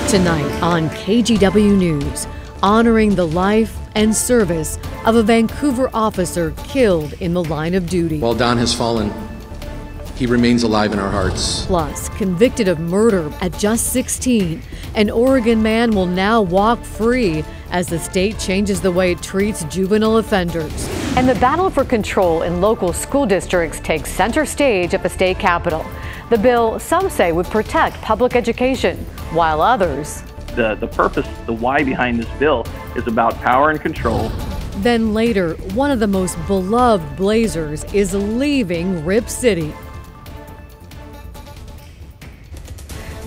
Tonight on KGW News, honoring the life and service of a Vancouver officer killed in the line of duty. While Don has fallen, he remains alive in our hearts. Plus, convicted of murder at just 16, an Oregon man will now walk free as the state changes the way it treats juvenile offenders. And the battle for control in local school districts takes center stage at the state capitol. The bill, some say, would protect public education, while others... The purpose, the why behind this bill is about power and control. Then later, one of the most beloved Blazers is leaving Rip City.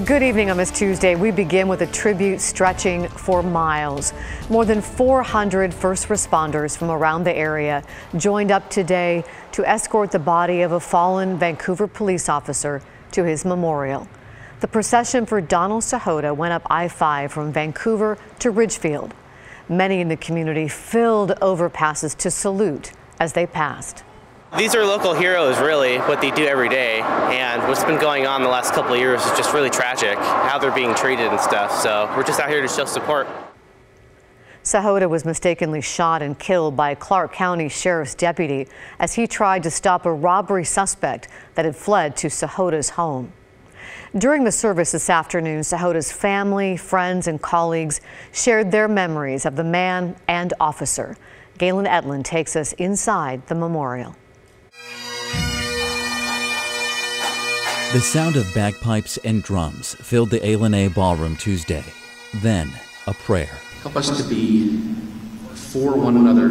Good evening on this Tuesday. We begin with a tribute stretching for miles. More than 400 first responders from around the area joined up today to escort the body of a fallen Vancouver police officer to his memorial. The procession for Donald Sahoda went up I-5 from Vancouver to Ridgefield. Many in the community filled overpasses to salute as they passed. These are local heroes, really, what they do every day, and what's been going on the last couple of years is just really tragic, how they're being treated and stuff, so we're just out here to show support. Sahoda was mistakenly shot and killed by a Clark County Sheriff's deputy as he tried to stop a robbery suspect that had fled to Sahoda's home. During the service this afternoon, Sahoda's family, friends, and colleagues shared their memories of the man and officer. Galen Etlin takes us inside the memorial. The sound of bagpipes and drums filled the A Ballroom Tuesday. Then, a prayer. Help us to be for one another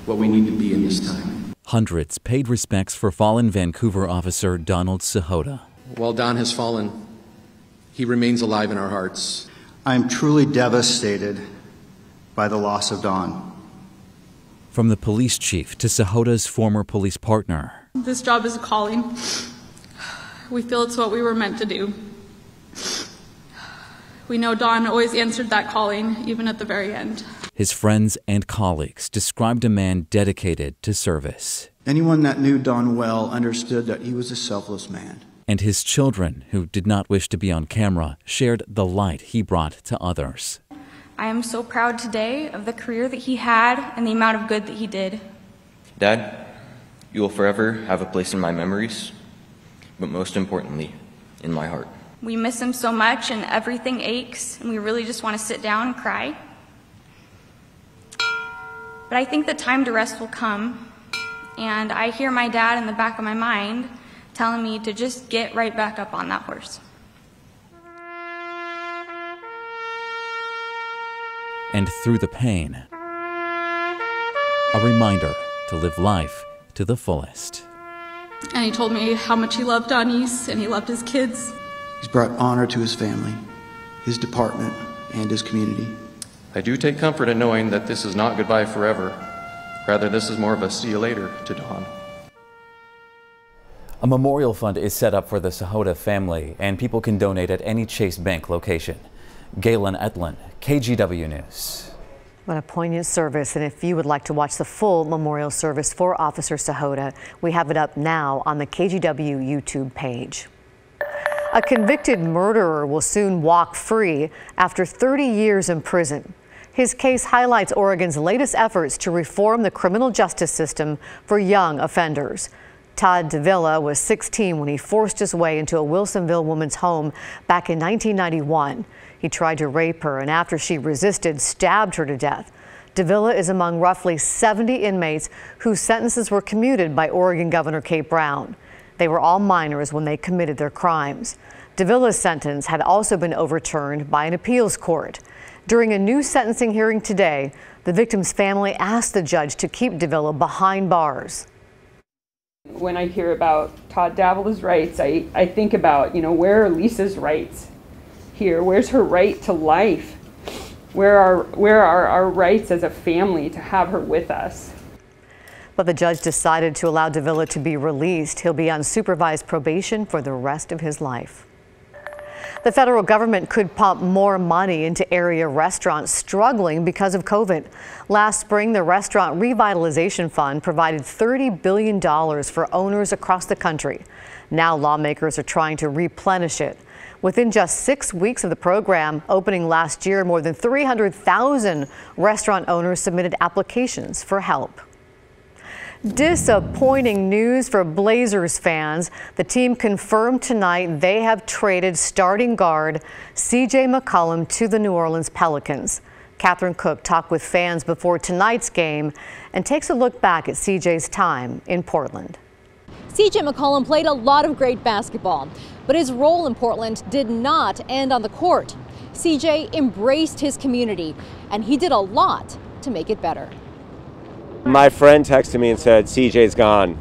what we need to be in this time. Hundreds paid respects for fallen Vancouver officer Donald Sahoda. While Don has fallen, he remains alive in our hearts. I am truly devastated by the loss of Don. From the police chief to Sahoda's former police partner. This job is a calling. We feel it's what we were meant to do. We know Don always answered that calling, even at the very end. His friends and colleagues described a man dedicated to service. Anyone that knew Don well understood that he was a selfless man. And his children, who did not wish to be on camera, shared the light he brought to others. I am so proud today of the career that he had and the amount of good that he did. Dad, you will forever have a place in my memories, but most importantly, in my heart. We miss him so much and everything aches, and we really just want to sit down and cry. But I think the time to rest will come, and I hear my dad in the back of my mind telling me to just get right back up on that horse. And through the pain, a reminder to live life to the fullest. And he told me how much he loved Donnie's and he loved his kids. He's brought honor to his family, his department, and his community. I do take comfort in knowing that this is not goodbye forever. Rather, this is more of a see you later to Don. A memorial fund is set up for the Sahoda family, and people can donate at any Chase Bank location. Galen Etlin, KGW News. What a poignant service, and if you would like to watch the full memorial service for Officer Sahoda, we have it up now on the KGW YouTube page. A convicted murderer will soon walk free after 30 years in prison. His case highlights Oregon's latest efforts to reform the criminal justice system for young offenders. Todd Davila was 16 when he forced his way into a Wilsonville woman's home back in 1991. He tried to rape her, and after she resisted, stabbed her to death. Davila is among roughly 70 inmates whose sentences were commuted by Oregon Governor Kate Brown. They were all minors when they committed their crimes. Davila's sentence had also been overturned by an appeals court. During a new sentencing hearing today, the victim's family asked the judge to keep Davila behind bars. When I hear about Todd Davila's rights, I think about, where are Lisa's rights here? Where's her right to life? Where are our rights as a family to have her with us? But the judge decided to allow Davila to be released. He'll be on supervised probation for the rest of his life. The federal government could pump more money into area restaurants struggling because of COVID. Last spring, the Restaurant Revitalization Fund provided $30 billion for owners across the country. Now lawmakers are trying to replenish it. Within just 6 weeks of the program opening last year, more than 300,000 restaurant owners submitted applications for help. Disappointing news for Blazers fans. The team confirmed tonight they have traded starting guard CJ McCollum to the New Orleans Pelicans. Catherine Cook talked with fans before tonight's game and takes a look back at CJ's time in Portland. CJ McCollum played a lot of great basketball, but his role in Portland did not end on the court. CJ embraced his community, and he did a lot to make it better. My friend texted me and said, CJ's gone.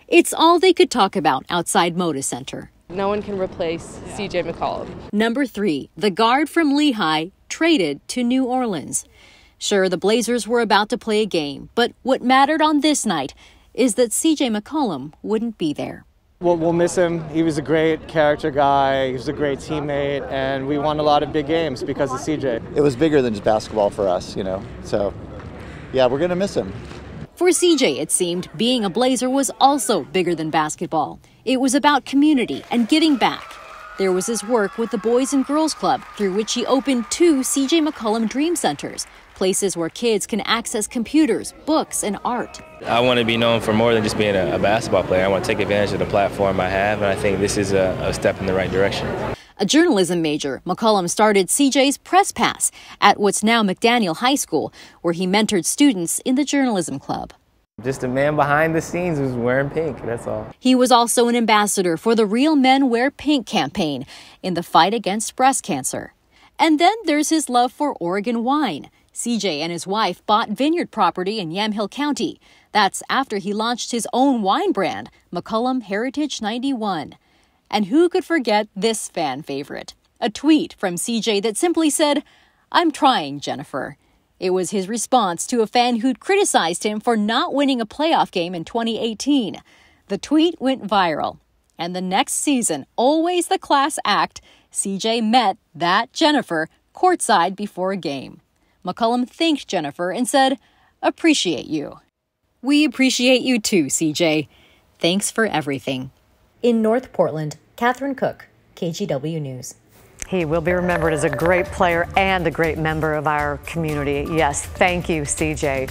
It's all they could talk about outside Moda Center. No one can replace CJ McCollum. Number 3, the guard from Lehigh, traded to New Orleans. Sure, the Blazers were about to play a game, but what mattered on this night is that CJ McCollum wouldn't be there. We'll miss him. He was a great character guy. He was a great teammate, and we won a lot of big games because of CJ. It was bigger than just basketball for us, you know, so yeah, we're going to miss him. For CJ, it seemed being a Blazer was also bigger than basketball. It was about community and giving back. There was his work with the Boys and Girls Club, through which he opened 2 CJ McCollum Dream Centers, places where kids can access computers, books, and art. I want to be known for more than just being a basketball player. I want to take advantage of the platform I have, and I think this is a step in the right direction. A journalism major, McCollum started CJ's Press Pass at what's now McDaniel High School, where he mentored students in the journalism club. Just a man behind the scenes who's wearing pink, that's all. He was also an ambassador for the Real Men Wear Pink campaign in the fight against breast cancer. And then there's his love for Oregon wine. CJ and his wife bought vineyard property in Yamhill County. That's after he launched his own wine brand, McCollum Heritage 91. And who could forget this fan favorite? A tweet from CJ that simply said, "I'm trying, Jennifer." It was his response to a fan who'd criticized him for not winning a playoff game in 2018. The tweet went viral. And the next season, always the class act, CJ met that Jennifer courtside before a game. McCollum thanked Jennifer and said, "Appreciate you." We appreciate you too, CJ. Thanks for everything. In North Portland, Catherine Cook, KGW News. He will be remembered as a great player and a great member of our community. Yes, thank you, CJ.